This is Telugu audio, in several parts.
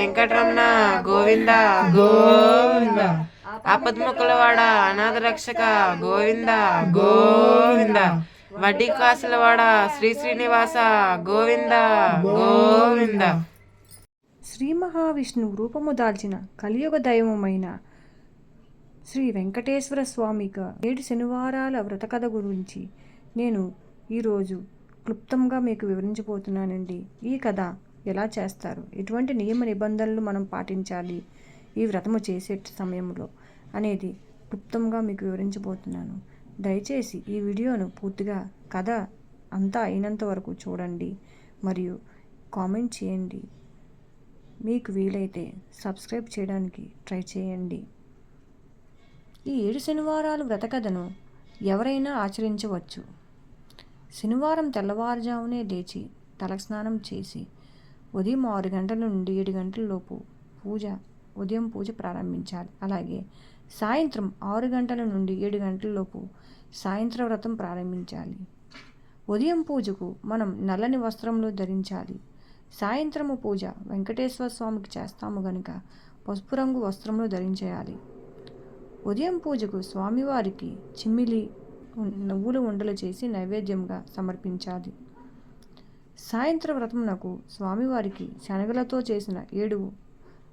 వెంకటరమణ గోవింద గోవింద. ఆపద్ముక్కులవాడ అనాథ రక్షక గోవింద గోవింద. వడ్డీ కాసులవాడ శ్రీ శ్రీనివాస గోవింద గోవింద. శ్రీ మహావిష్ణువు రూపము దాల్చిన కలియుగ దైవమైన శ్రీ వెంకటేశ్వర స్వామిగా 7 శనివారాల వ్రతకథ గురించి నేను ఈరోజు క్లుప్తంగా మీకు వివరించబోతున్నానండి. ఈ కథ ఎలా చేస్తారు, ఎటువంటి నియమ నిబంధనలు మనం పాటించాలి ఈ వ్రతము చేసే సమయంలో అనేది క్లుప్తంగా మీకు వివరించబోతున్నాను. దయచేసి ఈ వీడియోను పూర్తిగా కథ అంతా అయినంత వరకు చూడండి మరియు కామెంట్ చేయండి. మీకు వీలైతే సబ్స్క్రైబ్ చేయడానికి ట్రై చేయండి. ఈ 7 శనివారాలు వ్రతకథను ఎవరైనా ఆచరించవచ్చు. శనివారం తెల్లవారుజామునే లేచి తలస్నానం చేసి ఉదయం 6 గంటల నుండి 7 గంటల లోపు ఉదయం పూజ ప్రారంభించాలి. అలాగే సాయంత్రం 6 గంటల నుండి 7 గంటల లోపు సాయంత్ర వ్రతం ప్రారంభించాలి. ఉదయం పూజకు మనం నల్లని వస్త్రంలో ధరించాలి. సాయంత్రము పూజ వెంకటేశ్వర స్వామికి చేస్తాము గనుక పసుపు రంగు వస్త్రంలో ధరించేయాలి. ఉదయం పూజకు స్వామివారికి చిమ్మిలి నువ్వుల ఉండలు చేసి నైవేద్యంగా సమర్పించాలి. సాయంత్ర వ్రతమునకు స్వామివారికి శనగలతో చేసిన 7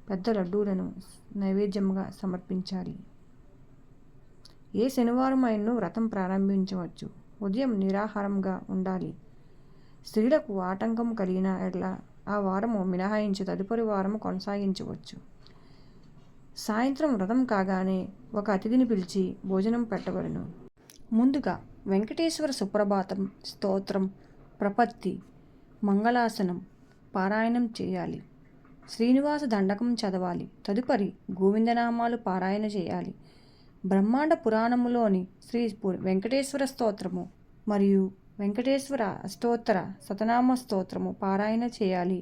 పెద్ద లడ్డూలను నైవేద్యంగా సమర్పించాలి. ఏ శనివారం అయినను వ్రతం ప్రారంభించవచ్చు. ఉదయం నిరాహారంగా ఉండాలి. స్త్రీలకు ఆటంకం కలిగిన ఎడల ఆ వారము మినహాయించి తదుపరి వారము కొనసాగించవచ్చు. సాయంత్రం వ్రతం కాగానే ఒక అతిథిని పిలిచి భోజనం పెట్టవలను. ముందుగా వెంకటేశ్వర సుప్రభాతం స్తోత్రం, ప్రపత్తి, మంగళాసనం పారాయణం చేయాలి. శ్రీనివాస దండకం చదవాలి. తదుపరి గోవిందనామాలు పారాయణ చేయాలి. బ్రహ్మాండ పురాణములోని శ్రీ వెంకటేశ్వర స్తోత్రము మరియు వెంకటేశ్వర అష్టోత్తర శతనామ స్తోత్రము పారాయణ చేయాలి.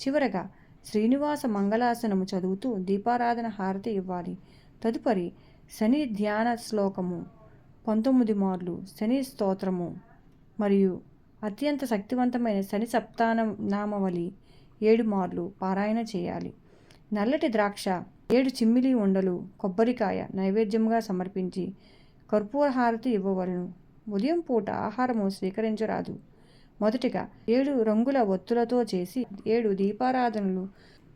చివరగా శ్రీనివాస మంగళాసనము చదువుతూ దీపారాధన హారతి ఇవ్వాలి. తదుపరి శని ధ్యాన శ్లోకము 19 మార్లు, శని స్తోత్రము మరియు అత్యంత శక్తివంతమైన శని సప్తానామావళి 7 మార్లు పారాయణ చేయాలి. నల్లటి ద్రాక్ష 7 చిమ్మిలి ఉండలు, కొబ్బరికాయ నైవేద్యంగా సమర్పించి కర్పూర హారతి ఇవ్వవలను. ఉదయం పూట ఆహారము స్వీకరించరాదు. మొదటిగా 7 రంగుల ఒత్తులతో చేసి 7 దీపారాధనలు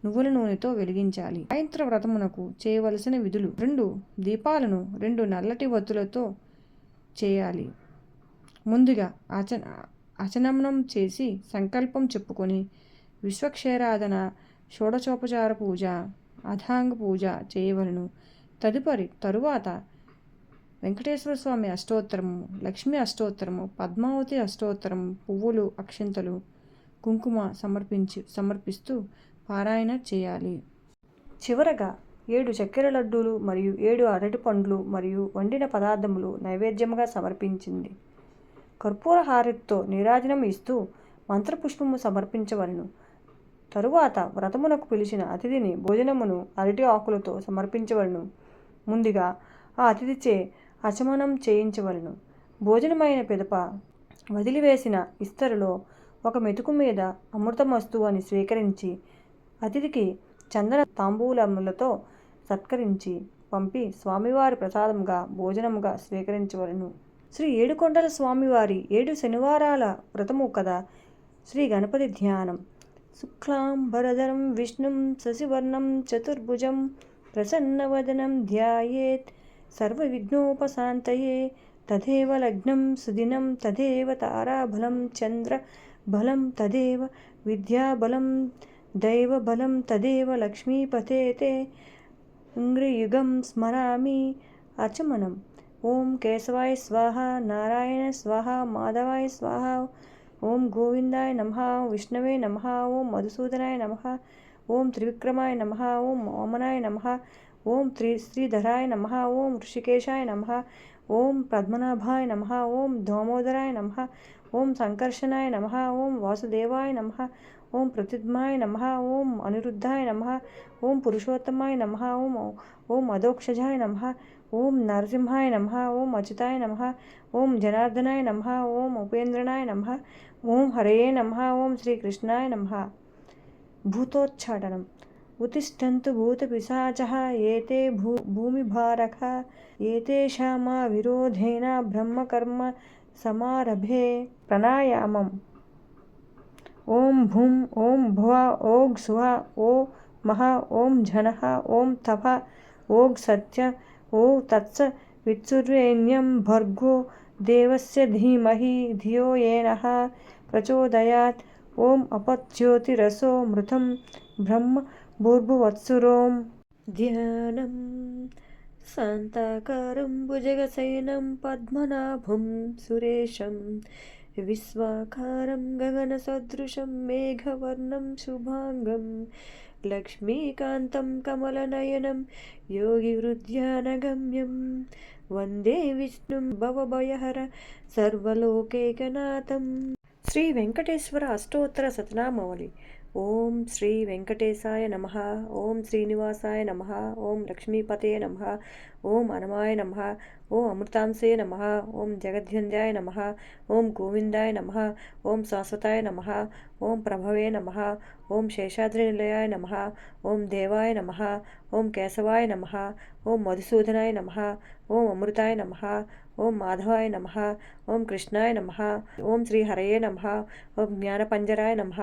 నువ్వుల నూనెతో వెలిగించాలి. సాయంత్ర వ్రతమునకు చేయవలసిన విధులు: 2 దీపాలను 2 నల్లటి ఒత్తులతో చేయాలి. ముందుగా ఆచమనం చేసి సంకల్పం చెప్పుకొని విశ్వక్షేరాధన, షోడశోపచార పూజ, అథాంగ పూజ చేయవలను. తరువాత వెంకటేశ్వర స్వామి అష్టోత్తరము, లక్ష్మీ అష్టోత్తరము, పద్మావతి అష్టోత్తరము, పువ్వులు, అక్షింతలు, కుంకుమ సమర్పిస్తూ పారాయణ చేయాలి. చివరగా 7 చక్కెర లడ్డూలు మరియు 7 అరటి పండ్లు మరియు వండిన పదార్థములు నైవేద్యముగా సమర్పించింది. కర్పూర హారతితో నీరాజనం ఇస్తూ మంత్రపుష్పము సమర్పించవలను. తరువాత వ్రతమునకు పిలిచిన అతిథిని భోజనమును అరటి ఆకులతో సమర్పించవలను. ముందుగా ఆ అతిథిచే ఆచమనం చేయించవలను. భోజనమైన పిదప వదిలివేసిన ఇస్తరులో ఒక మెతుకు మీద అమృతమస్తు అని స్వీకరించి అతిథికి చందన తాంబూలములతో సత్కరించి పంపి స్వామివారి ప్రసాదముగా భోజనముగా స్వీకరించవలను. శ్రీ ఏడుకొండల స్వామివారి 7 శనివారాల వ్రతము కథ. శ్రీ గణపతి ధ్యానం. శుక్లాంబరధరం విష్ణుం శశివర్ణం చతుర్భుజం ప్రసన్నవదనం ధ్యాయేత్ సర్వవిఘ్నోపశాంతయే. తదేవ లగ్నం సుదినం తదేవ తారాబలం చంద్రబలం తదేవ విద్యాబలం దైవబలం తదేవ లక్ష్మీపతే తే ఇంద్రియయుగం స్మరామి. అర్చమనం. ఓం కేశవాయ స్వాహ, నారాయణ స్వాహ, మాధవాయ స్వాహ, ఓం గోవిందాయ నమః, విష్ణవే నమః, ఓం మధుసూదనాయ నమః, ఓం త్రివిక్రమాయ నమః, ఓం వామనాయ నమః, ఓం శ్రీధరాయ నమః, ఓం ఋషికేశాయ నమః, ఓం పద్మనాభాయ నమః, ఓం దామోదరాయ నమః, ఓం సంకర్షణాయ నమః, ఓం వాసుదేవాయ నమః, ఓం ప్రతిద్మాయ నమః, ఓం అనిరుద్ధాయ నమః, ఓం పురుషోత్తమాయ నమః, ఓం అధోక్షజాయ నమః, ఓం నరసింహాయ నమః, ఓం అచ్యుతాయ నమః, ఓం జనార్దనాయ నమః, ఓం ఉపేంద్రనాయ నమః, ఓం హరయే నమః, ఓం శ్రీకృష్ణాయ నమః. భూతోచ్చాటనం. उत्तिष्ठन्तु भूतपिशाचः एते भूमिभारका एतेषामाविरोधेन ब्रह्मकर्म समारभे। प्राणायामम्। ॐ भूं ॐ भुवः ॐ सुवः ॐ महः ॐ झनः ॐ तपः ॐ सत्य ॐ तत्सवितुर्वरेण्यं भर्गो देवस्य धीमहि धियो यो नः प्रचोदयात्। ॐ अपज्योतिरसो मृतं ब्रह्म भूर्भुवत्सुरों। ध्यानं शान्ताकारं भुजगशयनं पद्मनाभं सुरेशं विश्वाकारं गगनसदृशं मेघवर्णं शुभांगं लक्ष्मीकान्तं कमलनयनं योगिहृद्यानगम्यं वन्दे विष्णुं भवभयहर सर्वलोकैकनाथं। శ్రీ వెంకటేశ్వర అష్టోత్తర శతనామావళి. ఓం శ్రీ వెంకటేశాయ నమః. ఓం శ్రీనివాసాయ నమః. ఓం లక్ష్మీపతే నమః. ఓం అనమాయ నమః. ఓం అమృతాంశే నమః. ఓం జగద్వంద్యాయ నమః. ఓం గోవిందాయ నమః. ఓం శాశ్వతాయ నమః. ఓం ప్రభవే నమః. ఓం శేషాద్రినిలయాయ నమః. ఓం దేవాయ నమః. ఓం కేశవాయ నమః. ఓం మధుసూదనాయ నమః. ఓం అమృతాయ నమః. ఓం మాధవాయ నమః. ఓం కృష్ణాయ నమః. ఓం శ్రీహరయే నమః. ఓం జ్ఞానపంజరాయ నమః.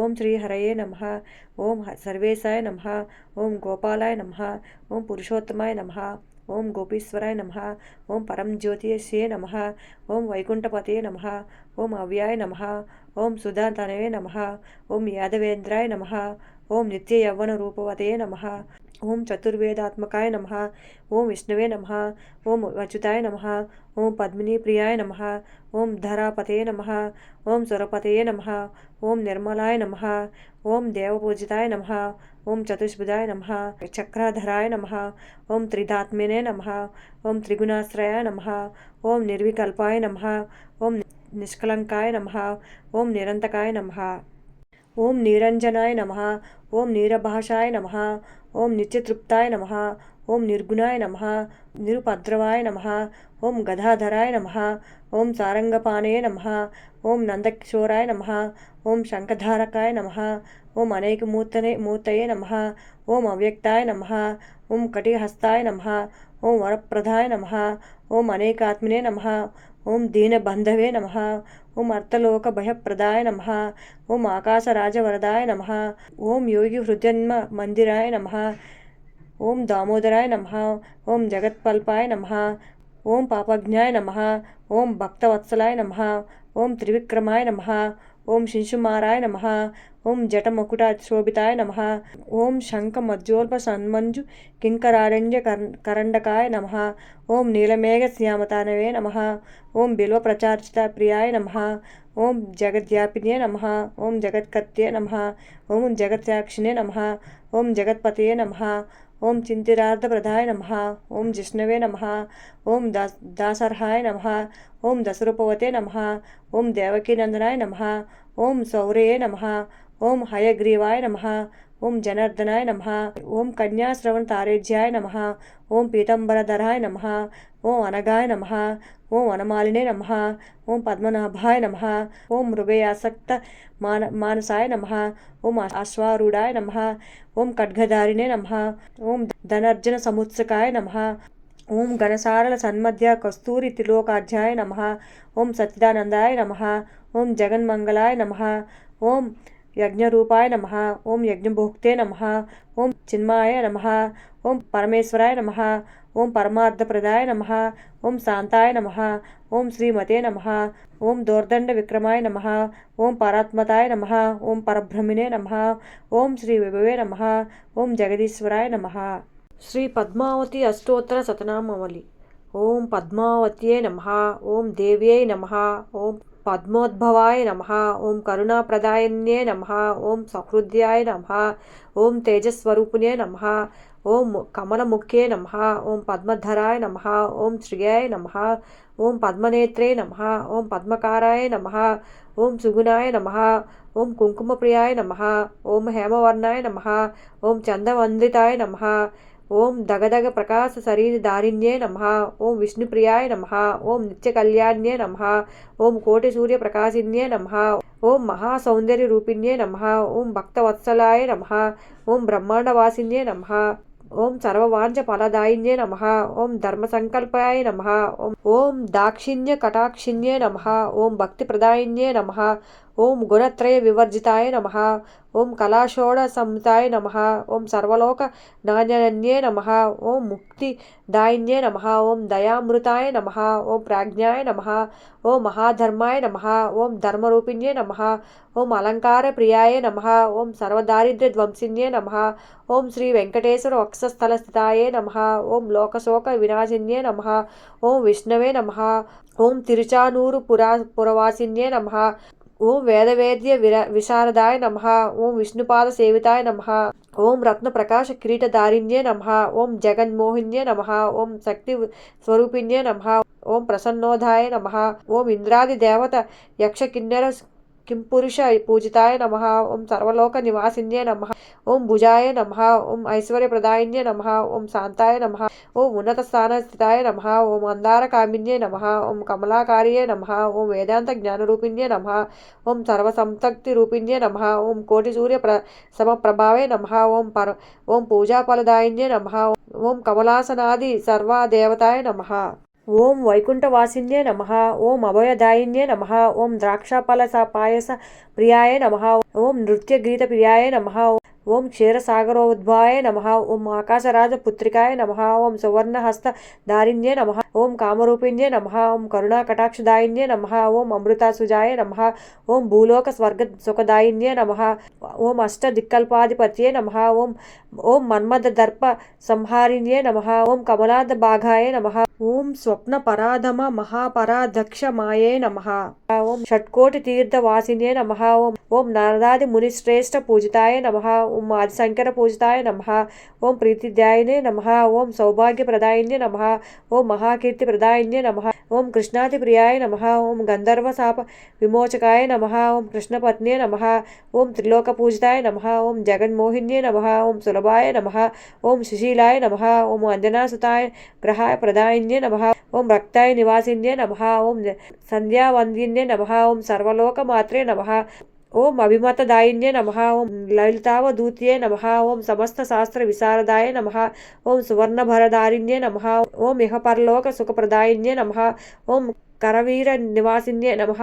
ఓం శ్రీహరయే నమః. ఓం సర్వేశాయ నమః. ఓం గోపాలాయ నమః. ఓం పురుషోత్తమాయ నమః. ఓం గోపీశ్వరాయ నమః. ఓం పరంజ్యోతిషే నమః. ఓం వైకుంఠపతే నమః. ఓం అవ్యాయ నమః. ఓం సుధాతనవే నమః. ఓం యాదవేంద్రాయ నమః. ఓం నిత్యయవ్వన రూపవతే నమః. ఓం చతుర్వేదాత్మకాయ నమః. ఓం విష్ణవే నమః. ఓం అచ్యుతాయ నమః. ఓం పద్మినీప్రియాయ నమః. ఓం ధరాపతే నమః. ఓం సురపతయే నమః. ఓం నిర్మలాయ నమః. ఓం దేవపూజితాయ నమః. ఓం చతుష్భుజాయ నమః. చక్రధరాయ నమః. ఓం త్రిధాత్మినే నమః. ఓం త్రిగుణాశ్రయాయ నమః. ఓం నిర్వికల్పాయ నమః. ఓం నిష్కలంకాయ నమః. ఓం నిరంతకాయ నమః. ఓం నిరంజనాయ నమః. ఓం నీరభాషాయ నమః. ఓం నిత్యతృప్తాయ నమః. ఓం నిర్గుణాయ నమః. నిరుపద్రవాయ నమః. ఓం గదాధరాయ నమః. ఓం సారంగపాణే నమః. ఓం నందకిశోరాయ నమః. ఓం శంఖధారకాయ నమః. ఓం అనేకమూర్తయే నమః. ఓం అవ్యక్తాయ నమః. ఓం కటిహస్తాయ నమః. ఓం వరప్రదాయ నమః. ఓం అనేకాత్మనే నమః. ఓం దీనబంధవే నమః. ఓం అర్థలోకభయప్రదాయ నమః. ఓం ఆకాశరాజవరదాయ నమః. ఓం యోగి హృదన్మ మందిరాయ నమః. ఓం దామోదరాయ నమః. ఓం జగత్పల్పాయ నమః. ఓం పాపజ్ఞాయ నమః. ఓం భక్తవత్సలాయ నమః. ఓం త్రివిక్రమాయ నమః. ఓం శింశుమారాయ నమః. ఓం జటమకుటశోభితాయ నమః. ఓం శంఖమధ్యోల్పసన్మంజు కింకరారణ్య కరండకాయ నమః. ఓం నీలమేఘశ్యామతానవే నమః. ఓం బిల్వప్రచార్చిత ప్రియాయ నమః. ఓం జగద్వ్యాపినే నమః. ఓం జగత్కర్త్యే నమః. ఓం జగత్యాక్షిణే నమః. ఓం జగత్పతయే నమః. ఓం చింతిరార్థప్రదాయ నమః. ఓం జిష్ణవే నమః. ఓం దాసర్హాయ నమః. ఓం దశరూపవతే నమః. ఓం దేవకీనందనాయ నమః. ఓం సౌరయే నమః. ఓం హయగ్రీవాయ నమః. ఓం జనార్దనాయ నమః. ఓం కన్యాశ్రవణతారేజ్యాయ నమః. ఓం పీతాంబరధరాయ నమః. ఓం అనగాయ నమః. ఓం వనమాలినే నమః. ఓం పద్మనాభాయ నమః. ఓం మృగయాసక్త మానసాయ నమః. ఓం అశ్వారూఢాయ నమః. ఓం ఖడ్గధారిణే నమః. ఓం ధనర్జన సముత్సకాయ నమః. ఓం ఘనసారల సన్మధ్య కస్తూరి త్రిలోకాధ్యాయ నమః. ఓం సచ్చిదానందాయ నమః. ఓం జగన్మంగళాయ నమః. ఓం యజ్ఞరూపాయ నమః. ఓం యజ్ఞభోక్తే నమః. ఓం చిన్మాయ నమః. ఓం పరమేశ్వరాయ నమః. ఓం పరమార్థప్రదాయ నమః. ఓం శాంతాయ నమః. ఓం శ్రీమతే నమః. ఓం దోర్దండ విక్రమాయ నమః. ఓం పరాత్మతాయ నమః. ఓం పరబ్రహ్మిణే నమః. ఓం శ్రీ విభవే నమః. ఓం జగదీశ్వరాయ నమః. శ్రీ పద్మావతి అష్టోత్తర శతనామావళి. ఓం పద్మావత్యే నమః. ఓం దేవ్యై నమః. ఓం పద్మోద్భవాయ నమః. ఓం కరుణాప్రదాయన్యే నమః. ఓం సహృద్యాయ నమః. ఓం తేజస్వరూపిణే నమః. ఓం కమలముఖ్యే నమః. ఓం పద్మధరాయ నమః. ఓం శ్రియాయ నమః. ఓం పద్మనేత్రే నమః. ఓం పద్మకారాయ నమః. ఓం సుగుణాయ నమః. ఓం కుంకుమప్రియాయ నమః. ఓం హేమవర్ణాయ నమః. ఓం చందవందితాయ నమః. ఓం దగదగ ప్రకాశ శరీరధారిణ్యే నమః. ఓం విష్ణుప్రియాయ నమః. ఓం నిత్యకళ్యాణ్యే నమః. ఓం కోటి సూర్య ప్రకాశిన్యే నమః. ఓం మహాసౌందర్య రూపిణ్యే నమః. ఓం భక్తవత్సలాయ నమః. ఓం బ్రహ్మాండవాసిన్యే నమః. ఓం సర్వవాంఛ ఫలదాయిన్యే నమః. ఓం ధర్మసంకల్పాయ నమః. ఓం దాక్షిణ్య కటాక్షిణ్యే నమః. ఓం భక్తిప్రదాయిన్యే నమః. ఓం గుణత్రయ వివర్జితాయ నమః. ఓం కళాషోడ సంహితాయ నమః. ఓం సర్వలోక నాణ్యన్యే నమః. ఓం ముక్తిదాయిన్యే నమః. ఓం దయామృతాయ నమః. ఓం ప్రాజ్ఞాయ నమః. ఓం మహాధర్మాయ నమః. ఓం ధర్మరూపిణ్యే నమః. ఓం అలంకార ప్రియాయ నమః. ఓం సర్వదారిద్ర్య ధ్వంసిన్యే నమః. ఓం శ్రీ వెంకటేశ్వర వక్షస్థల స్థితాయే నమః. ఓం లోకశోక వినాశిన్యే నమః. ఓం విష్ణవే నమః. ఓం తిరుచానూరు పురవాసిన్యే నమః. ఓం వేదవేద్య విశారదాయ నమః. ఓం విష్ణుపాద సేవితాయ నమః. ఓం రత్న ప్రకాశ కిరీటధారిణ్యే నమః. ఓం జగన్మోహిన్యే నమః. ఓం శక్తి స్వరూపిణ్యే నమః. ఓం ప్రసన్నోదాయ నమః. ఓం ఇంద్రాది దేవత యక్ష కిన్నెర కింపురుష పూజితాయ నమః. ఓం సర్వలోక నివాసిన్యే నమః. ఓం భుజాయ నమః. ఓం ఐశ్వర్యప్రదాయిన్యే నమః. ఓం శాంతాయ నమః. ఓం ఉన్నత స్థాన స్థితాయ నమః. ఓం అందార కామిన్యే నమః. ఓం కమలాకార్యే నమః. ఓం వేదాంత జ్ఞానరూపిణ్యే నమః. ఓం సర్వసంతక్తి రూపిణ్యే నమః. ఓం కోటి సూర్య సమప్రభావే నమః. ఓం పూజాఫలదాయిన్యే నమః. ఓం కమలాసనాది సర్వదేవతాయ నమః. ఓం వైకుంఠవాసిన్యే నమః. ఓం అభయదాయిన్యే నమః. ఓం ద్రాక్షఫల పాయస ప్రియాయ నమః. ఓం నృత్యగీత ప్రియాయ నమః. ఓం క్షీరసాగరోద్భవాయ నమః. ఓం ఆకాశరాజ పుత్రికాయ నమః. ఓం సువర్ణహస్త దారిణ్యే నమః. ఓం కామరూపిణ్యే నమః. ఓం కరుణా కటాక్షదాయిన్యే నమః. ఓం అమృతాసుజాయ నమః. ఓం భూలోక స్వర్గ సుఖదాయిన్యే నమః. ఓం అష్టదిక్కల్పాధిపత్యే నమః. ఓం మన్మథ దర్ప సంహారిణ్యే నమః. ఓం కమలాద భాగాయ నమః. ఓం స్వప్న పరాధమ మహాపరాధక్షమాయే నమః. ఓం షట్కోటి తీర్థవాసిన్యే నమః. ఓం నారదాది మునిశ్రేష్ఠ పూజితాయ నమః. ఓం ఆదిశంకర పూజితాయ నమః. ఓం ప్రీతిదాయినే నమః. ఓం సౌభాగ్యప్రదాయిన్యే నమః. ఓం మహాకీర్తి ప్రదాయిన్యే నమః. ఓం కృష్ణాతి ప్రియాయ నమః. ఓం గంధర్వ శాప విమోచకాయ నమః. ఓం కృష్ణపత్న్యే నమః. ఓం త్రిలోక పూజితాయ నమః. ఓం జగన్మోహిన్యే నమః. ఓం సులభాయ నమః. ఓం సుశీలాయ నమః. ఓం అంజనాసుతాయ గ్రహాయ ప్రదాయిన్యే నమః. ఓం రక్తాయ నివాసిన్యే నమః. ఓం సంధ్యావందిన్యే నమః. ఓం సర్వలోకమాత్రే నమః. ఓం అభిమతదాయిన్యే నమః. ఓం లలితావధూత్యే నమః. ఓం సమస్త శాస్త్ర విశారదాయ నమః. ఓం సువర్ణభరధారిణ్యే నమః. ఓం ఇహ పరలోక సుఖప్రదాయిన్యే నమః. ఓం కరవీర నివాసిన్యే నమః.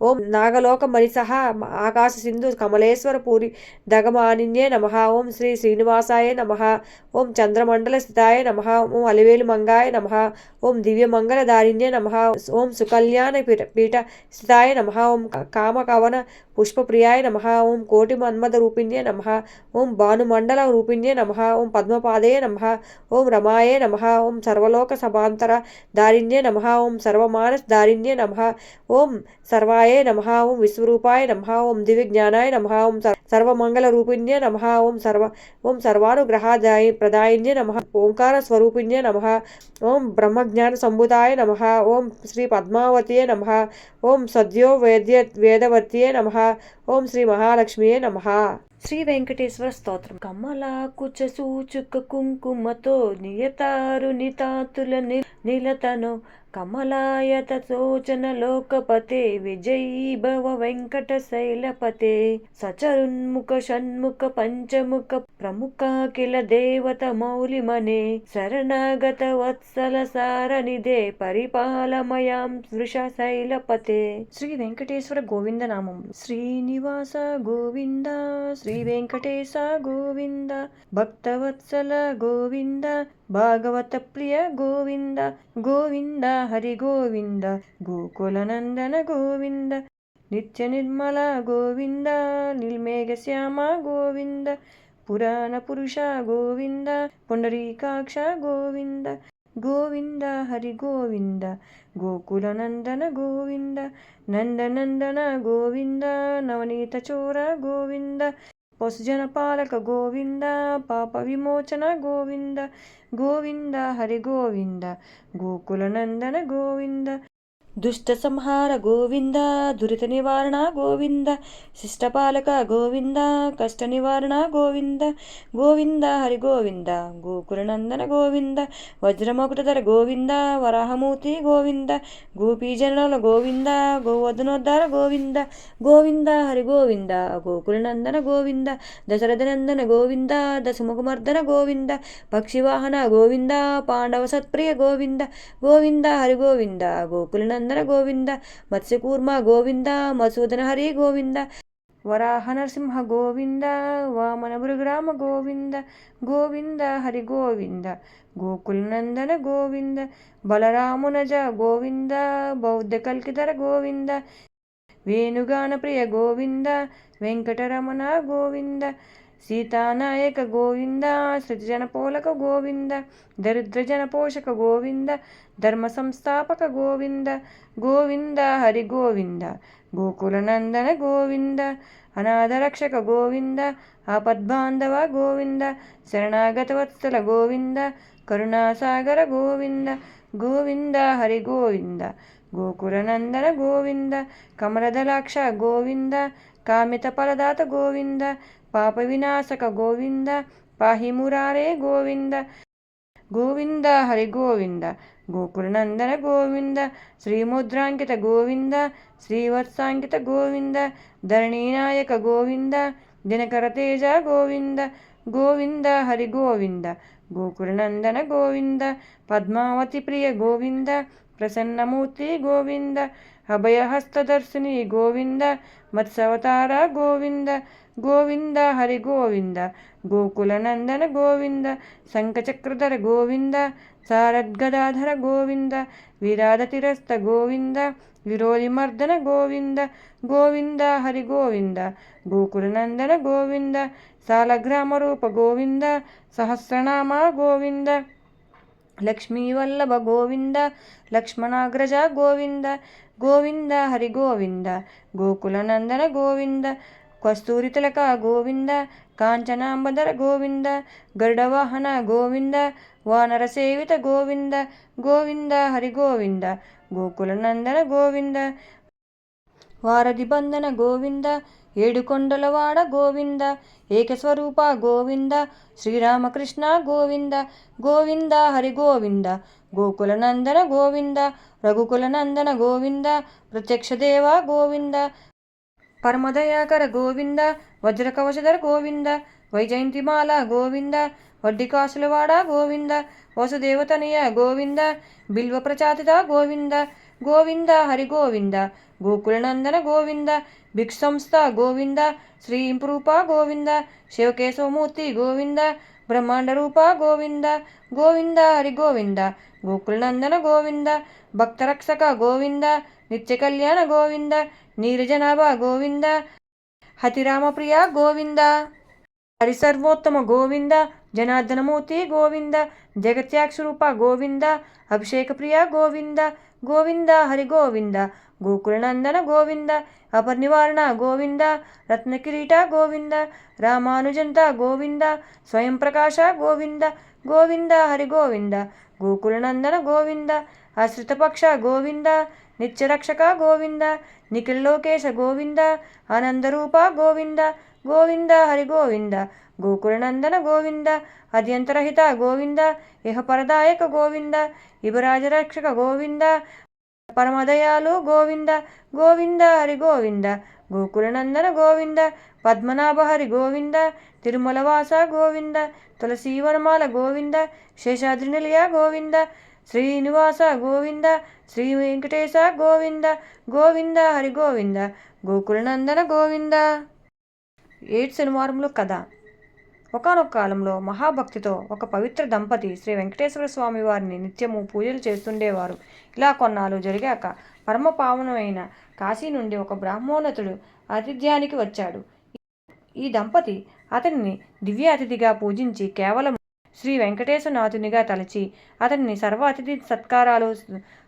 ఓం నాగలోక మణిసహ ఆకాశ సింధు కమలేశ్వర పూరి దగమానిన్యే నమః. ఓం శ్రీ శ్రీనివాసాయ నమః. ఓం చంద్రమండల స్థితాయ నమః. ఓం అలివేలు మంగాయ నమః. ఓం దివ్యమంగళధారిణ్యే నమః. ఓం సుకల్యాణ పీఠ స్థితాయ నమః. ఓం కామకవన పుష్పప్రియాయ నమః. ఓం కోటి మన్మథ రూపిణ్యే నమః. ఓం భానుమండల రూపిణ్యే నమః. ఓం పద్మపాదయే నమః. ఓం రమాయే నమః. ఓం సర్వలోక సభాంతర దారిణ్యే నమః. ఓం సర్వమానస దారిణ్యే నమః. ఓం సర్వాయ నమః. ఓం విశ్వరూపాయ నమః. ఓం దివ్యజ్ఞానాయ నమః. ఓం సర్వమంగళ రూపిణ్యే నమః. ఓం సర్వానుగ్రహదాయ ప్రదాయిన్యే నమః. ఓంకార స్వరూపిణ్యే నమః. ఓం బ్రహ్మజ్ఞాన సంభూతాయ నమః. ఓం శ్రీ పద్మావతియే నమః. ఓం సద్యో వేదవర్తియే నమః. ఓం శ్రీ మహాలక్ష్మియే నమః. శ్రీ వెంకటేశ్వర స్తోత్రం. కమలాకుచ సూచుక కుంకుమతో నియతారునితాతుల నిలతను కమలాయత సోచన లోకపతే విజయీ భవ వెంకట శైలపతే సచరున్ముఖ షణ్ముఖ పంచముఖ ప్రముఖ కిల దేవత మౌలిమనే శరణాగత వత్సల సారనిదే పరిపాలమయాం వృష శైలపతే. శ్రీ వెంకటేశ్వర గోవింద నామం. శ్రీనివాస గోవింద, శ్రీ వెంకటేశ గోవింద, భక్తవత్సల గోవింద, భాగవత ప్రియ గోవింద, గోవింద హరి గోవింద, గోకులనందన గోవింద, నిత్య నిర్మల గోవింద, నిర్మేఘ శ్యామ గోవింద, పురాణ పురుష గోవింద, పుండరీకాక్ష గోవింద, గోవింద హరి గోవింద, గోకులనందన గోవింద, నందనందన గోవింద, నవనీత చోర గోవింద, పశుజన పాలక గోవింద, పాప విమోచన గోవింద, గోవింద హరి గోవింద, గోకులనందన గోవింద, దుష్ట సంహార గోవింద, దురిత నివారణ గోవింద, శిష్టపాలక గోవింద, కష్ట నివారణ గోవింద, గోవింద హరి గోవింద, గోకులనందన గోవింద, వజ్రమకుటధర గోవింద, వరాహమూర్తి గోవింద, గోపీజనుల గోవింద, గోవర్ధనోద్ధార గోవింద, గోవింద హరి గోవింద, గోకులనందన గోవింద, దశరథనందన గోవింద, దశముఖమర్దన గోవింద, పక్షివాహన గోవింద, పాండవ సత్ప్రియ గోవింద, గోవింద హరి గోవింద, గోకులనందన గోవింద, మత్స్యకూర్మ గోవింద, మసూదన హరి గోవింద, వరాహ నరసింహ గోవింద, వామన భృగ్రామ గోవింద, గోవింద హరి గోవింద, గోకులనందన గోవింద, బలరామునజ గోవింద, బౌద్ధ కల్కిధర గోవింద, వేణుగాన ప్రియ గోవింద, వెంకటరమణ గోవింద, సీతానాయక గోవింద, శృతిజన పోలక గోవింద, దరిద్రజన పోషక గోవింద, ధర్మ సంస్థాపక గోవింద, గోవింద హరి గోవింద, గోకులనందన గోవింద, అనాథరక్షక గోవింద, ఆపద్బాంధవ గోవింద, శరణాగతవత్సల గోవింద, కరుణాసాగర గోవింద, గోవింద హరి గోవింద, గోకులనందన గోవింద, కమలదలాక్ష గోవింద, కామిత ఫలదాత గోవింద, పాప వినాశక గోవింద, పాహి మురారే గోవింద, గోవింద హరి గోవింద, గోకులనందన గోవింద, శ్రీముద్రాంకిత గోవింద, శ్రీవత్సాంకిత గోవింద, ధరణీనాయక గోవింద, దినకర తేజ గోవింద, గోవింద హరి గోవింద, గోకులనందన గోవింద, పద్మావతి ప్రియ గోవింద, ప్రసన్నమూర్తి గోవింద, అభయహస్తదర్శిని గోవింద, మత్స్యావతార గోవింద, గోవింద హరి గోవింద, గోకులనందన గోవింద, శంఖచక్రధర గోవింద, సారద్గదాధర గోవింద, విరాధతిరస్త గోవింద, విరోధిమర్దన గోవింద, గోవింద హరి గోవింద, గోకులనందన గోవింద, సాలగ్రామరూప గోవింద, సహస్రనామ గోవింద, లక్ష్మీవల్లభ గోవింద, లక్ష్మణాగ్రజ గోవింద, గోవింద హరి గోవింద, గోకులనందన గోవింద, కస్తూరితిలక గోవింద, కాంచనాంబధర గోవింద, గరుడవాహన గోవింద, వానర సేవిత గోవింద, గోవింద హరి గోవింద, గోకులనందన గోవింద, వారధి బంధన గోవింద, ఏడుకొండలవాడ గోవింద, ఏకస్వరూప గోవింద, శ్రీరామకృష్ణ గోవింద, గోవింద హరి గోవింద, గోకులనందన గోవింద, రఘుకులనందన గోవింద, ప్రత్యక్షదేవ గోవింద, పరమదయాకర గోవింద, వజ్రకవచధర గోవింద, వైజయంతిమాల గోవింద, వడ్డికాసులవాడ గోవింద, వసుదేవతనయ గోవింద, బిల్వ ప్రచాతిత గోవింద, గోవింద హరి గోవింద, గోకులనందన గోవింద, భిక్షుసంస్థ గోవింద, శ్రీంరూప గోవింద, శివకేశవమూర్తి గోవింద, బ్రహ్మాండరూప గోవింద, గోవింద హరి గోవింద, గోకులనందన గోవింద, భక్తరక్షక గోవింద, నిత్యకళ్యాణ గోవింద, నీరజనాభ గోవింద, హతిరామప్రియ గోవింద, హరిసర్వోత్తమ గోవింద, జనార్దనమూర్తి గోవింద, జగత్యాక్షరూప గోవింద, అభిషేకప్రియ గోవింద, గోవింద హరి గోవింద, గోకులనందన గోవింద, అపర్నివారణ గోవింద, రత్నకిరీట గోవింద, రామానుజంత గోవింద, స్వయం ప్రకాశ గోవింద, గోవింద హరి గోవింద, గోకులనందన గోవింద, ఆశ్రితపక్ష గోవింద, నిత్యరక్షక గోవింద, నిఖిల్లోకేశ గోవింద, ఆనందరూప గోవింద, గోవింద హరి గోవింద, గోకులనందన గోవింద, అద్యంతరహిత గోవింద, ఇహపరదాయక గోవింద, యువరాజరక్షక గోవింద, పరమదయాలు గోవింద, గోవింద హరి గోవింద, గోకులనందన గోవింద, పద్మనాభ హరి గోవింద, తిరుమలవాస గోవింద, తులసీవనమాల గోవింద, శేషాద్రినిలయ గోవింద, శ్రీనివాస గోవింద, శ్రీ వెంకటేశ గోవింద, గోవింద హరి గోవింద, గోకులనందన గోవింద. 7 శనివారంలో కథ. ఒకానొక కాలంలో మహాభక్తితో ఒక పవిత్ర దంపతి శ్రీ వెంకటేశ్వర స్వామి వారిని నిత్యము పూజలు చేస్తుండేవారు. ఇలా కొన్నాళ్ళు జరిగాక పరమ పావనమైన కాశీ నుండి ఒక బ్రాహ్మణోన్నతుడు ఆతిథ్యానికి వచ్చాడు. ఈ దంపతి అతనిని దివ్య అతిథిగా పూజించి కేవలం శ్రీ వెంకటేశ్వరనాథునిగా తలచి అతనిని సర్వ అతిథి సత్కారాలు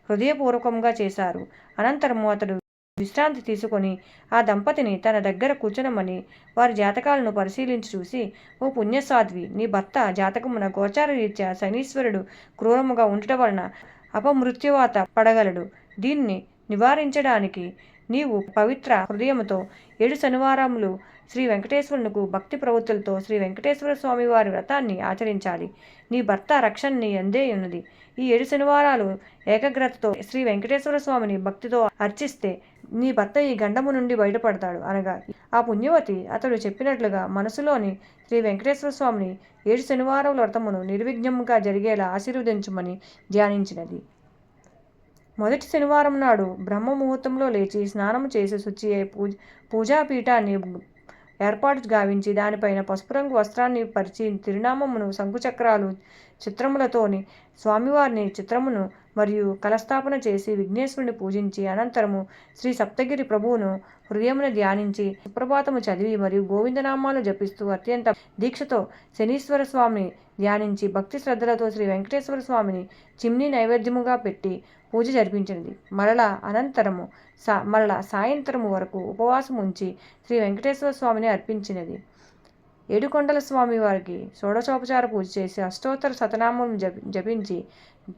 హృదయపూర్వకంగా చేశారు. అనంతరము అతడు విశ్రాంతి తీసుకొని ఆ దంపతిని తన దగ్గర కూర్చొనమని వారి జాతకాలను పరిశీలించి చూసి, ఓ పుణ్యసాధ్వి, నీ భర్త జాతకమున గోచార రీత్యా శనీశ్వరుడు క్రూరముగా ఉండటం వలన అపమృత్యువాత పడగలడు. దీన్ని నివారించడానికి నీవు పవిత్ర హృదయముతో 7 శనివారములు శ్రీ వెంకటేశ్వరునికి భక్తి ప్రవృత్తులతో శ్రీ వెంకటేశ్వర స్వామి వారి వ్రతాన్ని ఆచరించాలి. నీ భర్త రక్షణ నీ అందే ఉన్నది. ఈ 7 శనివారాలు ఏకాగ్రతతో శ్రీ వెంకటేశ్వర స్వామిని భక్తితో అర్చిస్తే నీ భర్త ఈ గండము నుండి బయటపడతాడు అనగా ఆ పుణ్యవతి అతడు చెప్పినట్లుగా మనసులోని శ్రీ వెంకటేశ్వర స్వామిని 7 శనివారాల వ్రతమును నిర్విఘ్నంగా జరిగేలా ఆశీర్వదించమని ధ్యానించినది. మొదటి శనివారం నాడు బ్రహ్మ ముహూర్తంలో లేచి స్నానం చేసి శుచి అయి పూజాపీఠాన్ని ఏర్పాటు గావించి దానిపైన పసుపు రంగు వస్త్రాన్ని పరిచి తిరునామమును శంకుచక్రాలు చిత్రములతోని స్వామివారిని చిత్రమును మరియు కలస్థాపన చేసి విఘ్నేశ్వరుని పూజించి అనంతరము శ్రీ సప్తగిరి ప్రభువును హృదయమును ధ్యానించి సుప్రభాతము చదివి మరియు గోవిందనామాలు జపిస్తూ అత్యంత దీక్షతో శనీశ్వర స్వామిని ధ్యానించి భక్తి శ్రద్ధలతో శ్రీ వెంకటేశ్వర స్వామిని చిమ్ని నైవేద్యముగా పెట్టి పూజ జరిపించినది. మరలా సాయంత్రము వరకు ఉపవాసం ఉంచి శ్రీ వెంకటేశ్వర స్వామిని అర్పించినది. ఏడుకొండల స్వామి వారికి షోడశోపచార పూజ చేసి అష్టోత్తర శతనామం జపించి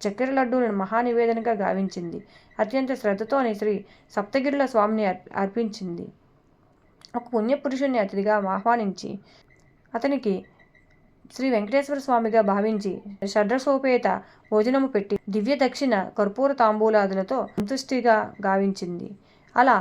చక్కెర లడ్డూలను మహానివేదనగా గావించింది. అత్యంత శ్రద్ధతోని శ్రీ సప్తగిరుల స్వామిని అర్పించింది. ఒక పుణ్యపురుషుని అతిథిగా ఆహ్వానించి అతనికి శ్రీ వెంకటేశ్వర స్వామిగా భావించి షడ్రసోపేత భోజనము పెట్టి దివ్య దక్షిణ కర్పూర తాంబూలాదులతో సంతుష్టిగా గావించింది. అలా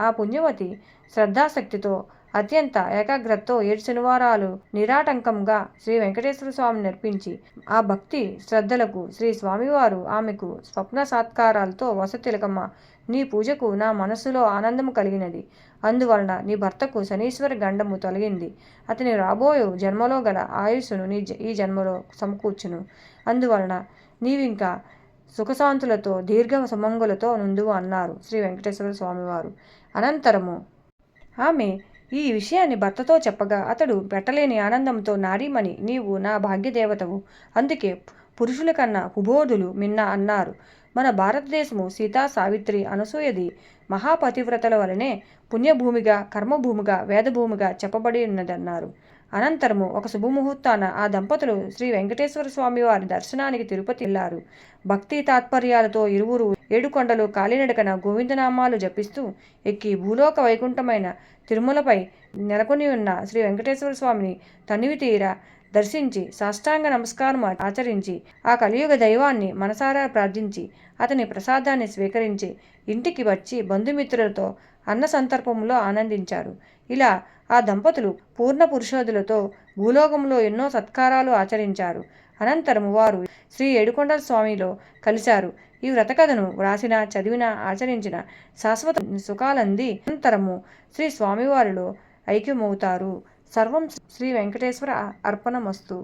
ఆ పుణ్యవతి శ్రద్ధాశక్తితో అత్యంత ఏకాగ్రతతో 7 శనివారాలు నిరాటంకంగా శ్రీ వెంకటేశ్వర స్వామిని నర్పించి ఆ భక్తి శ్రద్ధలకు శ్రీ స్వామివారు ఆమెకు స్వప్న సాత్కారాలతో వసతిలకమ్మ, నీ పూజకు నా మనస్సులో ఆనందము కలిగినది. అందువలన నీ భర్తకు శనీశ్వర గండము తొలగింది. అతని రాబోయే జన్మలో గల ఆయుస్సును ఈ జన్మలో సమకూర్చును. అందువలన నీవింకా సుఖశాంతులతో దీర్ఘ సుమంగులతో నుందువు అన్నారు శ్రీ వెంకటేశ్వర స్వామివారు. అనంతరము ఆమె ఈ విషయాన్ని భర్తతో చెప్పగా అతడు పెట్టలేని ఆనందంతో, నారీమణి, నీవు నా భాగ్యదేవతవు, అందుకే పురుషుల కన్నా కుబోధులు మిన్న అన్నారు. మన భారతదేశము సీతా, సావిత్రి, అనసూయది మహాపతివ్రతల వలనే పుణ్యభూమిగా, కర్మభూమిగా, వేదభూమిగా చెప్పబడి ఉన్నదన్నారు. అనంతరము ఒక శుభముహూర్తాన ఆ దంపతులు శ్రీ వెంకటేశ్వర స్వామి వారి దర్శనానికి తిరుపతి వెళ్ళారు. భక్తి తాత్పర్యాలతో ఇరువురు 7 కొండలు కాలినడకన గోవిందనామాలు జపిస్తూ ఎక్కి భూలోక వైకుంఠమైన తిరుమలపై నెలకొని ఉన్న శ్రీ వెంకటేశ్వర స్వామిని తనివి తీరా దర్శించి సాష్టాంగ నమస్కారం ఆచరించి ఆ కలియుగ దైవాన్ని మనసారా ప్రార్థించి అతని ప్రసాదాన్ని స్వీకరించి ఇంటికి వచ్చి బంధుమిత్రులతో అన్న సంతర్పంలో ఆనందించారు. ఇలా ఆ దంపతులు పూర్ణ పురుషోధులతో భూలోకంలో ఎన్నో సత్కారాలు ఆచరించారు. అనంతరము వారు శ్రీ ఏడుకొండల స్వామిలో కలిశారు. ఈ వ్రతకథను వ్రాసిన, చదివిన, ఆచరించిన శాశ్వత సుఖాలంది అనంతరము శ్రీ స్వామివారిలో ఐక్యమవుతారు. సర్వం శ్రీ వెంకటేశ్వర అర్పణమస్తు.